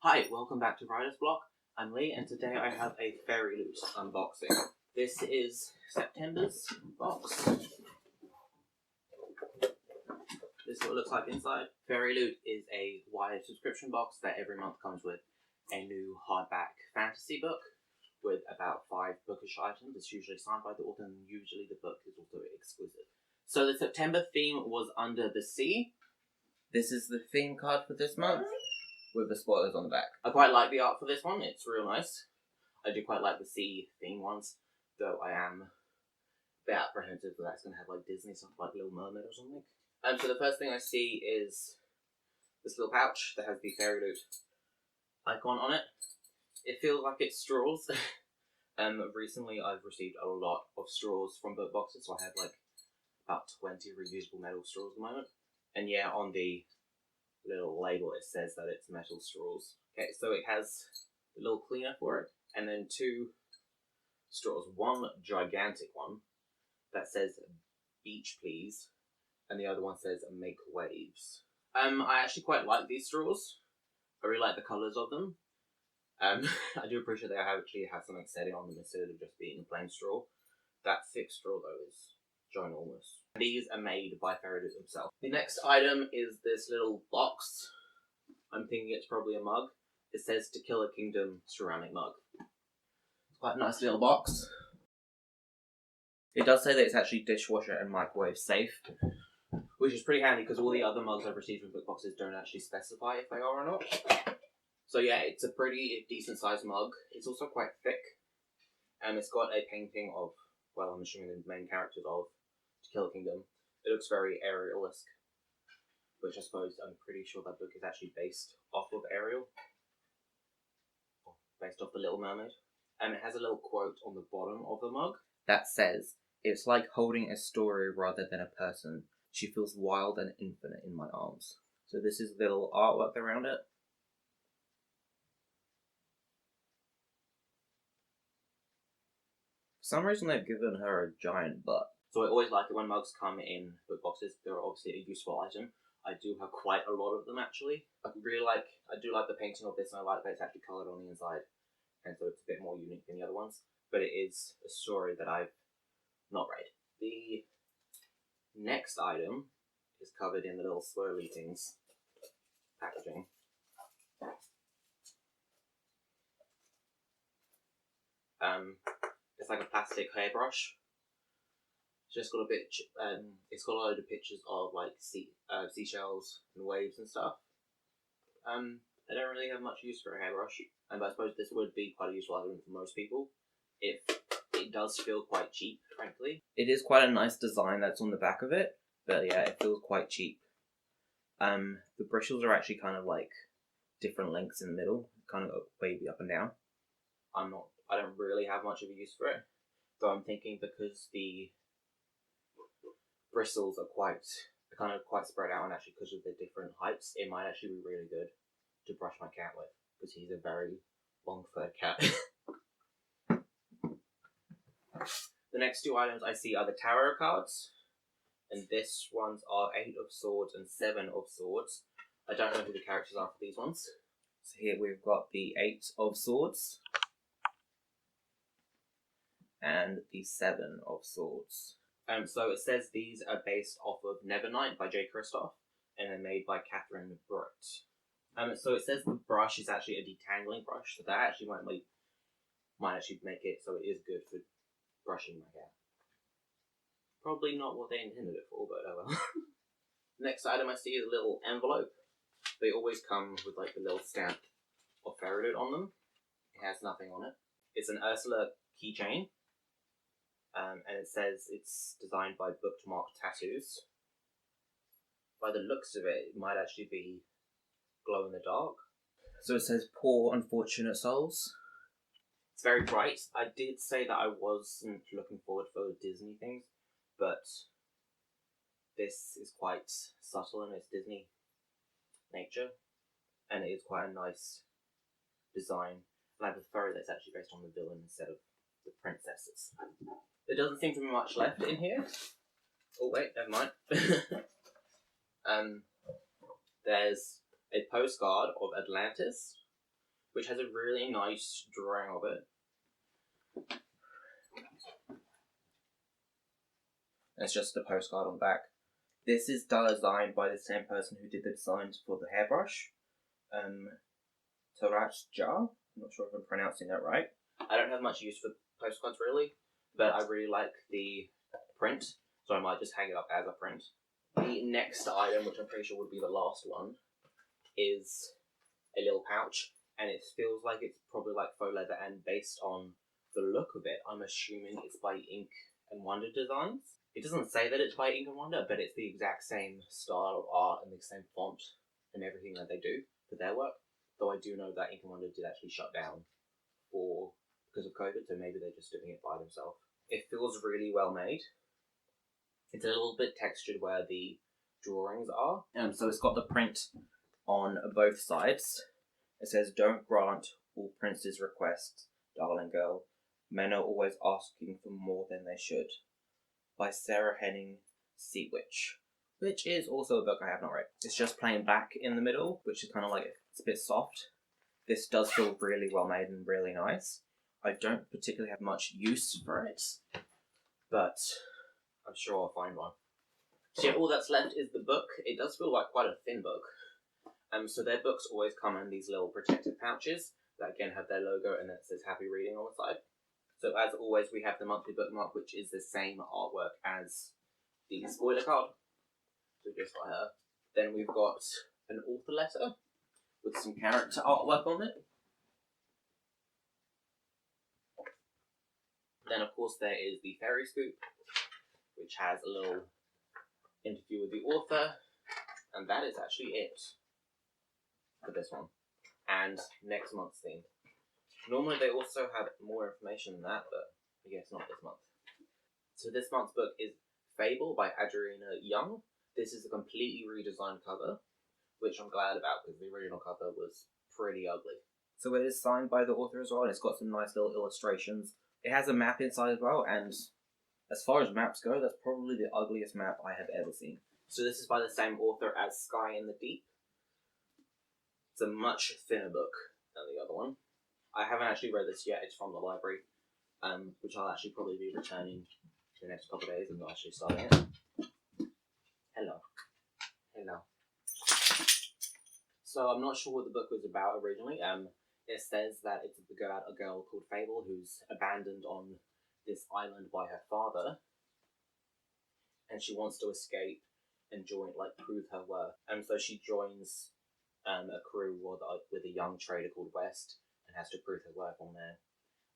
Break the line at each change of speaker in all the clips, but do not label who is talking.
Hi, welcome back to Writer's Block. I'm Lee, and today I have a Fairyloot unboxing. This is September's box. This is what it looks like inside. Fairyloot is a wired subscription box that every month comes with a new hardback fantasy book with about 5 bookish items. It's usually signed by the author, and usually the book is also exclusive. So the September theme was Under the Sea. This is the theme card for this month, with the spoilers on the back. I quite like the art for this one, it's real nice. I do quite like the sea theme ones, though I am a bit apprehensive that that's going to have like Disney stuff like Little Mermaid or something. So the first thing I see is this little pouch that has the Fairyloot icon on it. It feels like it's straws. Recently I've received a lot of straws from book boxes, so I have like about 20 reusable metal straws at the moment. And yeah, on the little label it says that it's metal straws. Okay, so it has a little cleaner for it, and then 2 straws. One gigantic one that says beach please, and the other one says make waves. I actually quite like these straws. I really like the colours of them. I do appreciate that I actually have something setting on them instead of just being a plain straw. That thick straw though is ginormous. These are made by Fairyloot himself. The next item is this little box. I'm thinking it's probably a mug. It says To Kill a Kingdom ceramic mug. It's quite a nice little box. It does say that it's actually dishwasher and microwave safe, which is pretty handy because all the other mugs I've received from book boxes don't actually specify if they are or not. So yeah, it's a pretty decent sized mug. It's also quite thick. And it's got a painting of, well, I'm assuming the main characters of To Kill a Kingdom. It looks very Ariel-esque, which I suppose I'm pretty sure that book is actually based off of Ariel. Based off the Little Mermaid. And it has a little quote on the bottom of the mug that says, "It's like holding a story rather than a person. She feels wild and infinite in my arms." So this is little artwork around it. For some reason they've given her a giant butt. So I always like it when mugs come in book boxes. They're obviously a useful item. I do have quite a lot of them actually. I do like the painting of this, and I like that it's actually coloured on the inside, and so it's a bit more unique than the other ones. But it is a story that I've not read. The next item is covered in the little swirly things packaging. It's like a plastic hairbrush. It's just got a bit. It's got a load of pictures of like seashells and waves and stuff. I don't really have much use for a hairbrush, but I suppose this would be quite a useful item for most people. If it does feel quite cheap, frankly. It is quite a nice design that's on the back of it, but yeah, it feels quite cheap. The bristles are actually kind of like different lengths in the middle, kind of wavy up and down. I don't really have much of a use for it, though I'm thinking because the bristles are quite spread out, and actually because of the different heights, it might actually be really good to brush my cat with, because he's a very long-furred cat. The next 2 items I see are the tarot cards, and this ones are 8 of Swords and 7 of Swords. I don't know who the characters are for these ones. So here we've got the 8 of Swords and the 7 of Swords. So it says these are based off of Nevernight by J. Kristoff, and they're made by Catherine Brett. So it says the brush is actually a detangling brush, so that actually might actually make it so it is good for brushing my hair. Probably not what they intended it for, but oh well. Next item I see is a little envelope. They always come with like a little stamp of Fairyloot on them. It has nothing on it. It's an Ursula keychain. And it says it's designed by Bookmark Tattoos. By the looks of it, it might actually be glow in the dark. So it says poor unfortunate souls. It's very bright. I did say that I wasn't looking forward for Disney things, but this is quite subtle in its Disney nature, and it is quite a nice design. And I prefer that it's actually based on the villain instead of the princesses. There doesn't seem to be much left in here. Oh wait, never mind. There's a postcard of Atlantis, which has a really nice drawing of it. It's just a postcard on the back. This is designed by the same person who did the designs for the Hairbrush. Taraj Jar. I'm not sure if I'm pronouncing that right. I don't have much use for postcards really, but I really like the print, so I might just hang it up as a print. The next item, which I'm pretty sure would be the last one, is a little pouch, and it feels like it's probably like faux leather, and based on the look of it, I'm assuming it's by Ink and Wonder Designs. It doesn't say that it's by Ink and Wonder, but it's the exact same style of art and the same font and everything that they do for their work. Though I do know that Ink and Wonder did actually shut down because of COVID, so maybe they're just doing it by themselves. It feels really well made. It's a little bit textured where the drawings are. So it's got the print on both sides. It says, "Don't grant all prince's requests, darling girl. Men are always asking for more than they should." By Sarah Henning Sea Witch, which is also a book I have not read. It's just plain black in the middle, which is kind of like, it's a bit soft. This does feel really well made and really nice. I don't particularly have much use for it, but I'm sure I'll find one. So yeah, all that's left is the book. It does feel like quite a thin book. So their books always come in these little protective pouches that again have their logo and it says happy reading on the side. So as always, we have the monthly bookmark, which is the same artwork as the spoiler card. So just by her. Then we've got an author letter with some character artwork on it. Then of course there is the Fairy Scoop, which has a little interview with the author, and that is actually it for this one. And next month's theme. Normally they also have more information than that, but I guess not this month. So this month's book is Fable by Adriana Young. This is a completely redesigned cover, which I'm glad about because the original cover was pretty ugly. So it is signed by the author as well, and it's got some nice little illustrations. It has a map inside as well, and as far as maps go, that's probably the ugliest map I have ever seen. So this is by the same author as Sky in the Deep. It's a much thinner book than the other one. I haven't actually read this yet, it's from the library, which I'll actually probably be returning in the next couple of days and not actually starting it. Hello. So I'm not sure what the book was about originally. It says that it's about a girl called Fable who's abandoned on this island by her father, and she wants to escape and prove her worth. So she joins a crew with a young trader called West and has to prove her worth on there.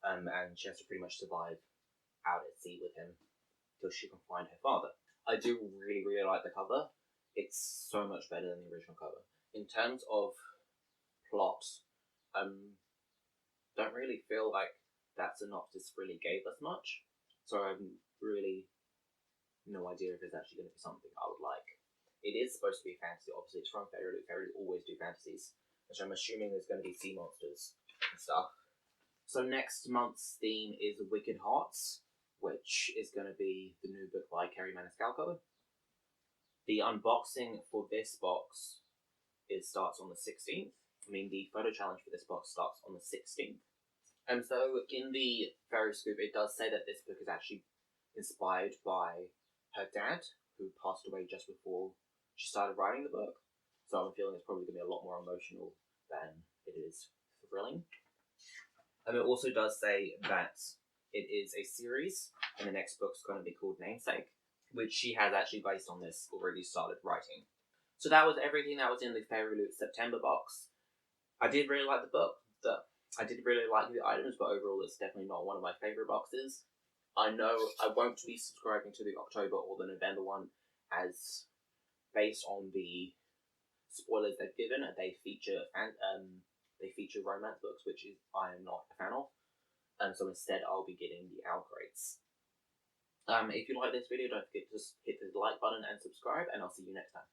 And she has to pretty much survive out at sea with him till she can find her father. I do really, really like the cover. It's so much better than the original cover. In terms of plot, don't really feel like that synopsis really gave us much. So I'm really no idea if it's actually going to be something I would like. It is supposed to be fantasy, obviously it's from Fairyloot. Fairyloot always do fantasies, which I'm assuming there's going to be sea monsters and stuff. So next month's theme is Wicked Hearts, which is going to be the new book by Kerry Maniscalco. The unboxing for this box starts on the 16th. The photo challenge for this box starts on the 16th. And so in the Fairy Scoop, it does say that this book is actually inspired by her dad, who passed away just before she started writing the book. So I'm feeling it's probably going to be a lot more emotional than it is thrilling. And it also does say that it is a series, and the next book's going to be called Namesake, which she has actually, based on this, already started writing. So that was everything that was in the Fairyloot September box. I did really like the book. I did really like the items, but overall it's definitely not one of my favourite boxes. I know I won't be subscribing to the October or the November one, as based on the spoilers they've given, they feature romance books, which I am not a fan of. So instead I'll be getting the Algrates. If you like this video, don't forget to just hit the like button and subscribe, and I'll see you next time.